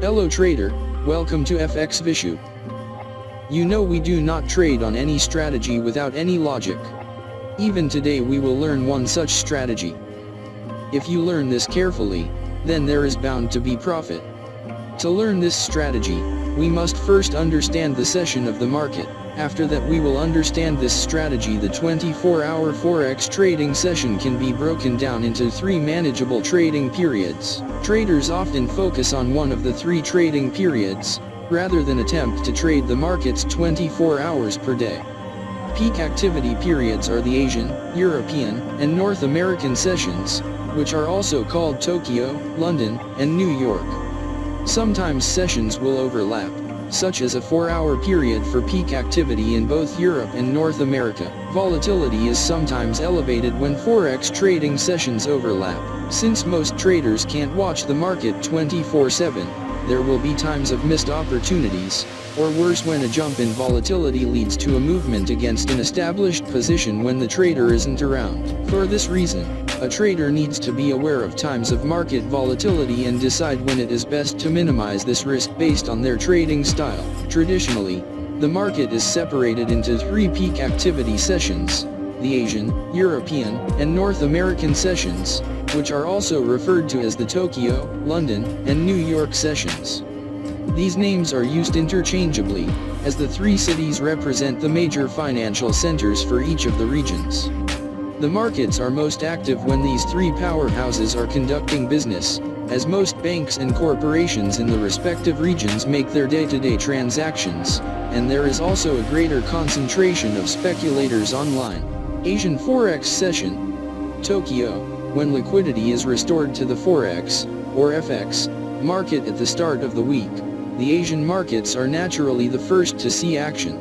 Hello trader, welcome to FX Vishu. You know we do not trade on any strategy without any logic. Even today we will learn one such strategy. If you learn this carefully, then there is bound to be profit. To learn this strategy, we must first understand the session of the market. After that we will understand this strategy. The 24-hour Forex trading session can be broken down into 3 manageable trading periods. Traders often focus on one of the 3 trading periods, rather than attempt to trade the markets 24 hours per day. Peak activity periods are the Asian, European, and North American sessions, which are also called Tokyo, London, and New York. Sometimes sessions will overlap, such as a 4-hour period for peak activity in both Europe and North America. Volatility is sometimes elevated when Forex trading sessions overlap. Since most traders can't watch the market 24/7, there will be times of missed opportunities, or worse when a jump in volatility leads to a movement against an established position when the trader isn't around. For this reason, a trader needs to be aware of times of market volatility and decide when it is best to minimize this risk based on their trading style. Traditionally, the market is separated into 3 peak activity sessions: the Asian, European, and North American sessions, which are also referred to as the Tokyo, London, and New York sessions. These names are used interchangeably, as the 3 cities represent the major financial centers for each of the regions. The markets are most active when these 3 powerhouses are conducting business, as most banks and corporations in the respective regions make their day-to-day transactions, and there is also a greater concentration of speculators online. Asian Forex session, Tokyo, when liquidity is restored to the Forex, or FX, market at the start of the week. The Asian markets are naturally the first to see action.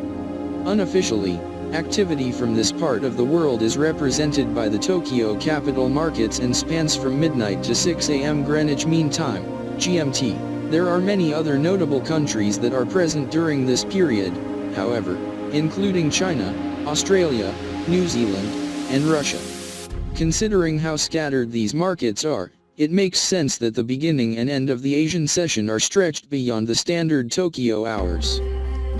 Unofficially, activity from this part of the world is represented by the Tokyo capital markets and spans from midnight to 6 a.m. Greenwich Mean Time, GMT. There are many other notable countries that are present during this period, however, including China, Australia, New Zealand, and Russia. Considering how scattered these markets are, it makes sense that the beginning and end of the Asian session are stretched beyond the standard Tokyo hours.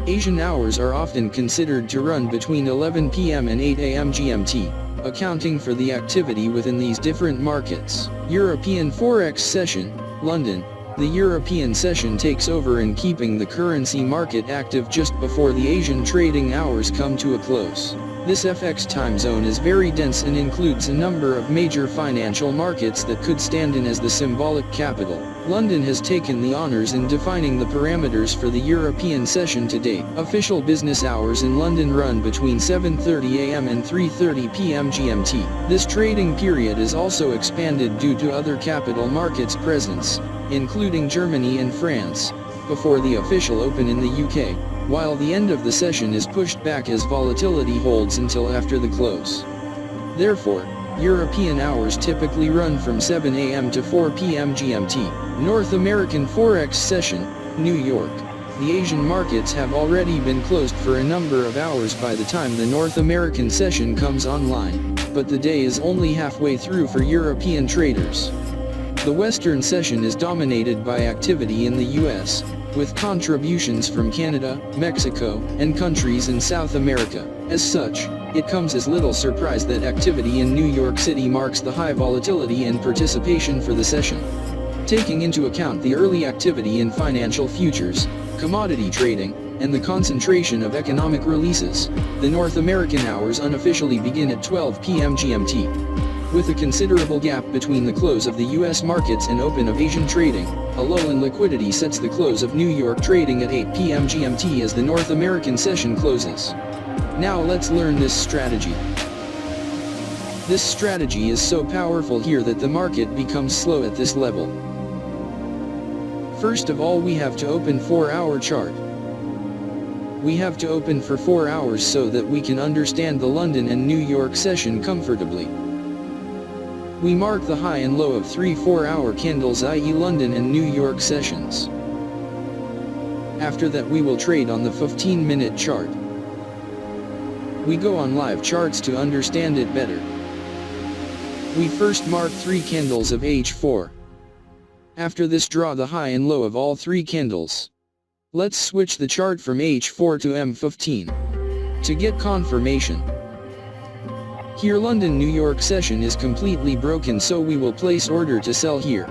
Asian hours are often considered to run between 11 p.m. and 8 a.m. GMT, accounting for the activity within these different markets. European Forex session, London. The European session takes over in keeping the currency market active just before the Asian trading hours come to a close. This FX time zone is very dense and includes a number of major financial markets that could stand in as the symbolic capital. London has taken the honors in defining the parameters for the European session to date. Official business hours in London run between 7:30 a.m. and 3:30 p.m. GMT. This trading period is also expanded due to other capital markets' presence, including Germany and France, before the official open in the UK, while the end of the session is pushed back as volatility holds until after the close. Therefore, European hours typically run from 7 a.m. to 4 p.m. GMT. North American Forex session, New York. The Asian markets have already been closed for a number of hours by the time the North American session comes online, but the day is only halfway through for European traders. The Western session is dominated by activity in the US, with contributions from Canada, Mexico, and countries in South America. As such, it comes as little surprise that activity in New York City marks the high volatility and participation for the session. Taking into account the early activity in financial futures, commodity trading, and the concentration of economic releases, the North American hours unofficially begin at 12 p.m. GMT. With a considerable gap between the close of the US markets and open of Asian trading, a lull in liquidity sets the close of New York trading at 8 p.m. GMT as the North American session closes. Now let's learn this strategy. This strategy is so powerful here that the market becomes slow at this level. First of all, we have to open 4-hour chart. We have to open for 4 hours so that we can understand the London and New York session comfortably. We mark the high and low of 3 4-hour candles, i.e. London and New York sessions. After that we will trade on the 15-minute chart. We go on live charts to understand it better. We first mark 3 candles of H4. After this, draw the high and low of all three candles. Let's switch the chart from H4 to M15 to get confirmation. Here London-New York session is completely broken, so we will place order to sell here.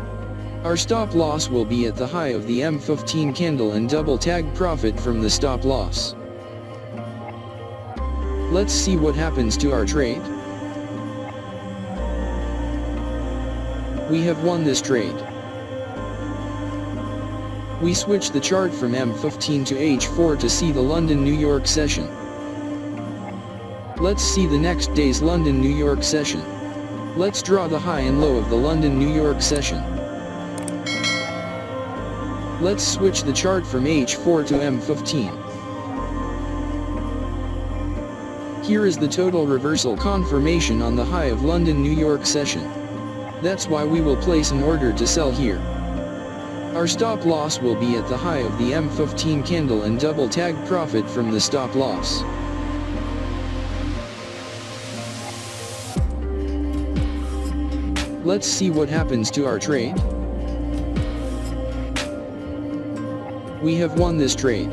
Our stop loss will be at the high of the M15 candle and double tag profit from the stop loss. Let's see what happens to our trade. We have won this trade. We switch the chart from M15 to H4 to see the London-New York session. Let's see the next day's London-New York session. Let's draw the high and low of the London-New York session. Let's switch the chart from H4 to M15. Here is the total reversal confirmation on the high of London-New York session. That's why we will place an order to sell here. Our stop loss will be at the high of the M15 candle and double tag profit from the stop loss. Let's see what happens to our trade. We have won this trade.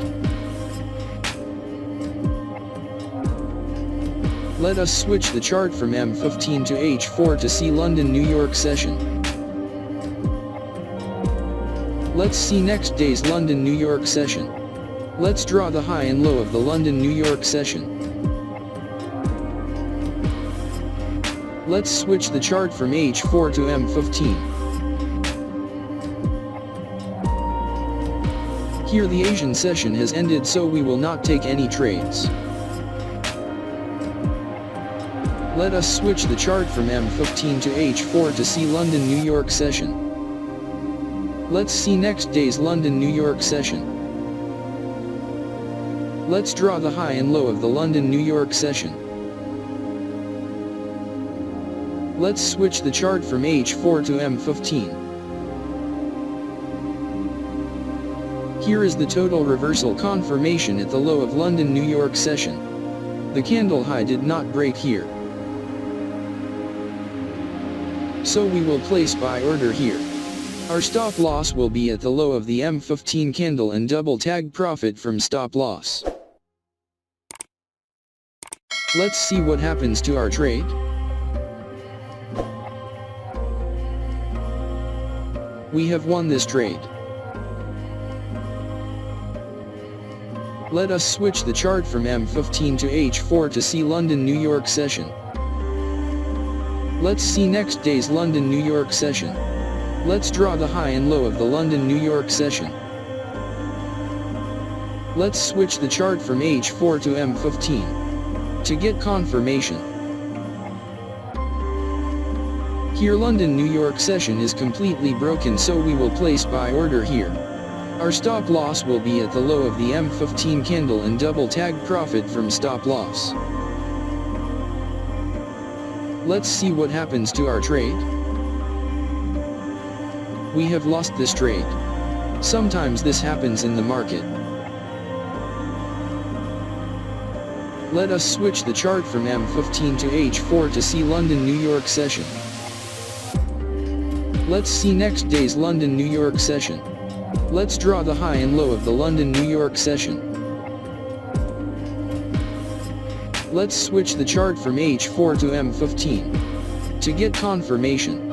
Let us switch the chart from M15 to H4 to see London-New York session. Let's see next day's London-New York session. Let's draw the high and low of the London-New York session. Let's switch the chart from H4 to M15. Here the Asian session has ended, so we will not take any trades. Let us switch the chart from M15 to H4 to see London-New York session. Let's see next day's London-New York session. Let's draw the high and low of the London-New York session. Let's switch the chart from H4 to M15. Here is the total reversal confirmation at the low of London-New York session. The candle high did not break here, so we will place buy order here. Our stop loss will be at the low of the M15 candle and double tag profit from stop loss. Let's see what happens to our trade. We have won this trade. Let us switch the chart from M15 to H4 to see London-New York session. Let's see next day's London-New York session. Let's draw the high and low of the London-New York session. Let's switch the chart from H4 to M15 to get confirmation. Here London-New York session is completely broken, so we will place buy order here. Our stop loss will be at the low of the M15 candle and double tag profit from stop loss. Let's see what happens to our trade. We have lost this trade. Sometimes this happens in the market. Let us switch the chart from M15 to H4 to see London-New York session. Let's see next day's London-New York session. Let's draw the high and low of the London-New York session. Let's switch the chart from H4 to M15 to get confirmation.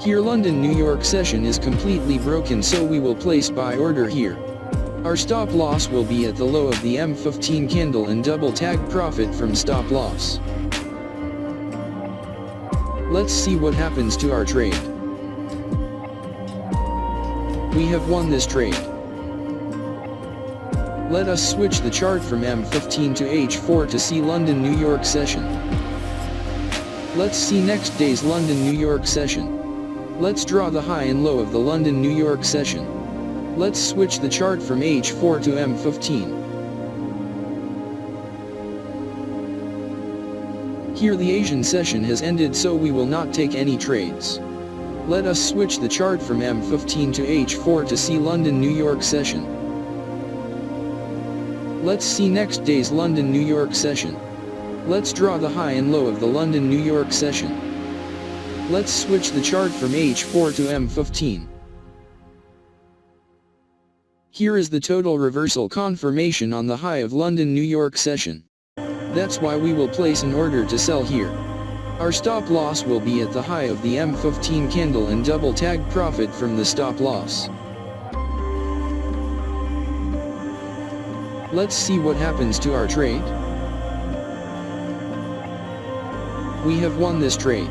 Here London-New York session is completely broken, so we will place buy order here. Our stop loss will be at the low of the M15 candle and double tag profit from stop loss. Let's see what happens to our trade. We have won this trade. Let us switch the chart from M15 to H4 to see London-New York session. Let's see next day's London-New York session. Let's draw the high and low of the London-New York session. Let's switch the chart from H4 to M15. Here the Asian session has ended, so we will not take any trades. Let us switch the chart from M15 to H4 to see London-New York session. Let's see next day's London-New York session. Let's draw the high and low of the London-New York session. Let's switch the chart from H4 to M15. Here is the total reversal confirmation on the high of London-New York session. That's why we will place an order to sell here. Our stop loss will be at the high of the M15 candle and double tag profit from the stop loss. Let's see what happens to our trade. We have won this trade.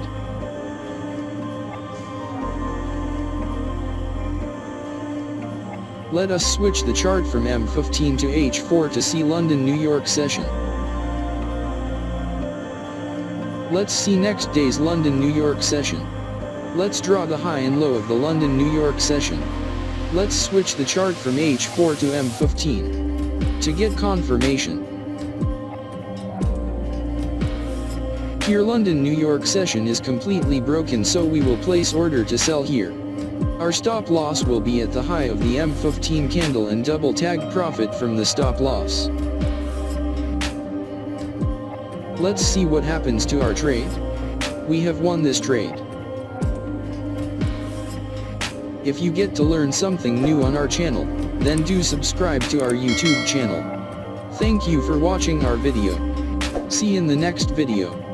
Let us switch the chart from M15 to H4 to see London-New York session. Let's see next day's London-New York session. Let's draw the high and low of the London-New York session. Let's switch the chart from H4 to M15 to get confirmation. Here London-New York session is completely broken, so we will place order to sell here. Our stop loss will be at the high of the M15 candle and double tag profit from the stop loss. Let's see what happens to our trade. We have won this trade. If you get to learn something new on our channel, then do subscribe to our YouTube channel. Thank you for watching our video. See you in the next video.